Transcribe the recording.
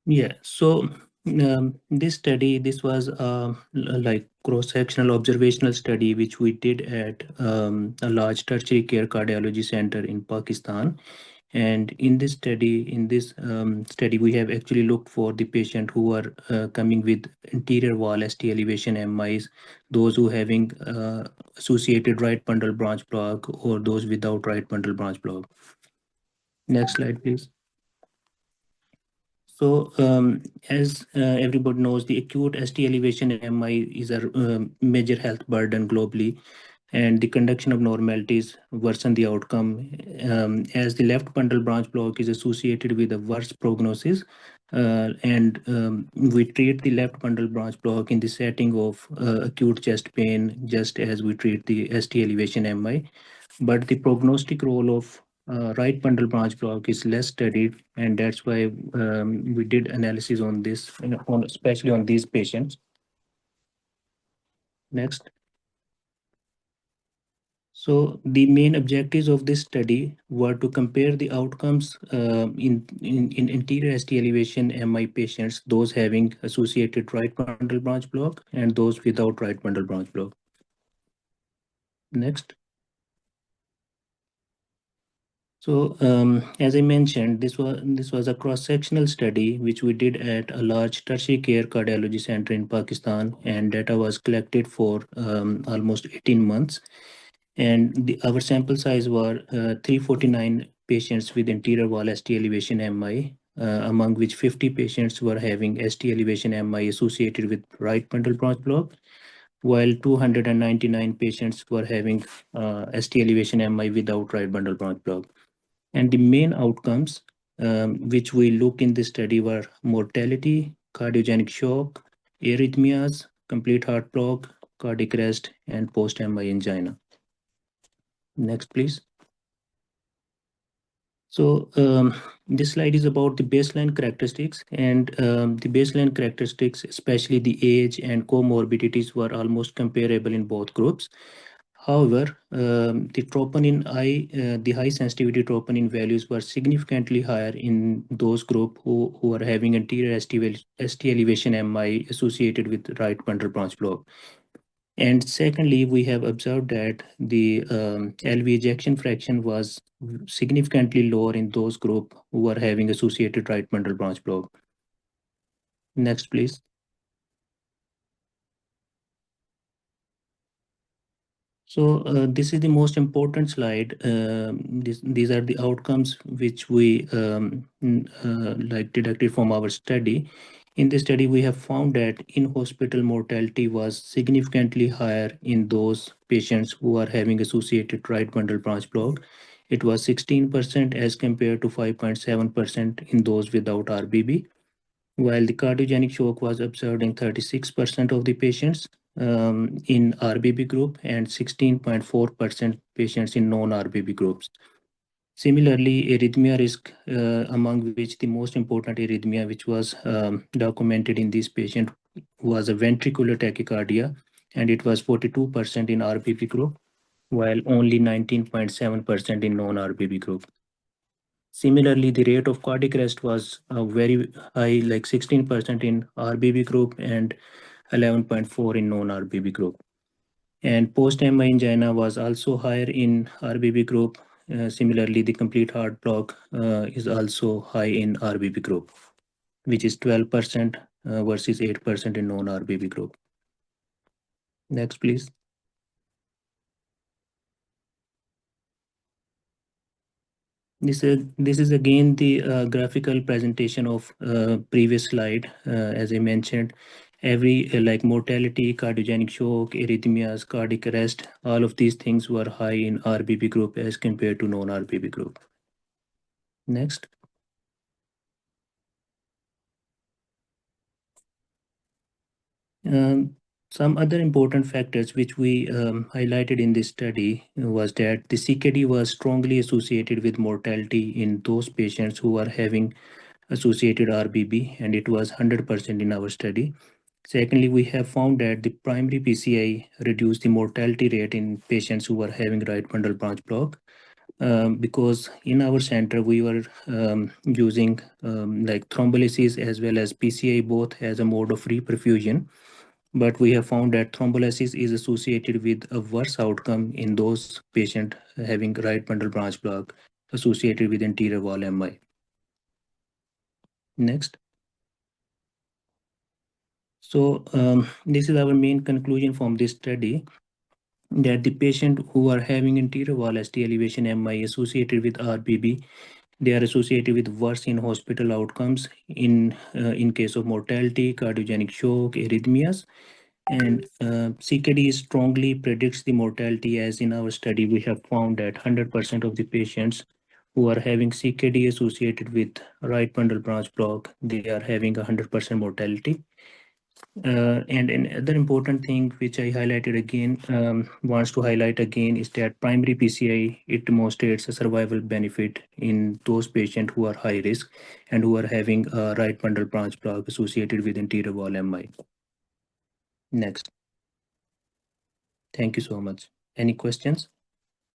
Yeah, so this was like cross-sectional observational study which we did at a large tertiary care cardiology center in Pakistan. And in this study, we have actually looked for the patient who are coming with anterior wall ST elevation MIs, those who having associated right bundle branch block or those without right bundle branch block. Next slide, please. So, as everybody knows, the acute ST elevation MI is a major health burden globally, and the conduction abnormalities worsen the outcome. As the left bundle branch block is associated with a worse prognosis, and we treat the left bundle branch block in the setting of acute chest pain, just as we treat the ST elevation MI. But the prognostic role of right bundle branch block is less studied, and that's why we did analysis on this, especially on these patients. Next. So the main objectives of this study were to compare the outcomes in anterior ST elevation MI patients, those having associated right bundle branch block and those without right bundle branch block. Next. So, as I mentioned, this was a cross-sectional study which we did at a large tertiary care cardiology center in Pakistan, and data was collected for almost 18 months. And our sample size were 349 patients with anterior wall ST elevation MI, among which 50 patients were having ST elevation MI associated with right bundle branch block, while 299 patients were having ST elevation MI without right bundle branch block. And the main outcomes which we look in this study were mortality, cardiogenic shock, arrhythmias, complete heart block, cardiac arrest, and post-MI angina. Next, please. So this slide is about the baseline characteristics, and the baseline characteristics, especially the age and comorbidities, were almost comparable in both groups. However, the high sensitivity troponin values were significantly higher in those group who are having anterior ST elevation MI associated with right bundle branch block. And secondly, we have observed that the LV ejection fraction was significantly lower in those group who are having associated right bundle branch block. Next, please. So this is the most important slide. These are the outcomes which we like deducted from our study. In this study, we have found that in-hospital mortality was significantly higher in those patients who are having associated right bundle branch block. It was 16% as compared to 5.7% in those without RBB, while the cardiogenic shock was observed in 36% of the patients in RBB group and 16.4% patients in non-RBB groups. Similarly, arrhythmia risk, among which the most important arrhythmia which was documented in this patient was a ventricular tachycardia, and it was 42% in RBB group, while only 19.7% in non-RBB group. Similarly, the rate of cardiac arrest was very high, like 16% in RBB group and 11.4 in non-RBB group. And post-MI angina was also higher in RBB group. Similarly, the complete heart block is also high in RBB group, which is 12% versus 8% in non-RBB group. Next, please. This is again the graphical presentation of previous slide. As I mentioned, every like mortality, cardiogenic shock, arrhythmias, cardiac arrest, all of these things were high in RBB group as compared to non-RBB group. Next. Some other important factors which we highlighted in this study was that the CKD was strongly associated with mortality in those patients who are having associated RBB, and it was 100% in our study. Secondly, we have found that the primary PCI reduced the mortality rate in patients who were having right bundle branch block. because in our center we were using like thrombolysis as well as PCI both as a mode of reperfusion. But we have found that thrombolysis is associated with a worse outcome in those patients having right bundle branch block associated with anterior wall MI. Next. So this is our main conclusion from this study, that the patient who are having anterior wall ST elevation MI associated with RBB, they are associated with worse in hospital outcomes in case of mortality, cardiogenic shock, arrhythmias. And CKD strongly predicts the mortality, as in our study we have found that 100% of the patients who are having CKD associated with right bundle branch block, they are having 100% mortality. And another important thing which I highlighted again, wants to highlight again, is that primary PCI, it demonstrates a survival benefit in those patients who are high risk and who are having a right bundle branch block associated with anterior wall MI. Next. Thank you so much. Any questions?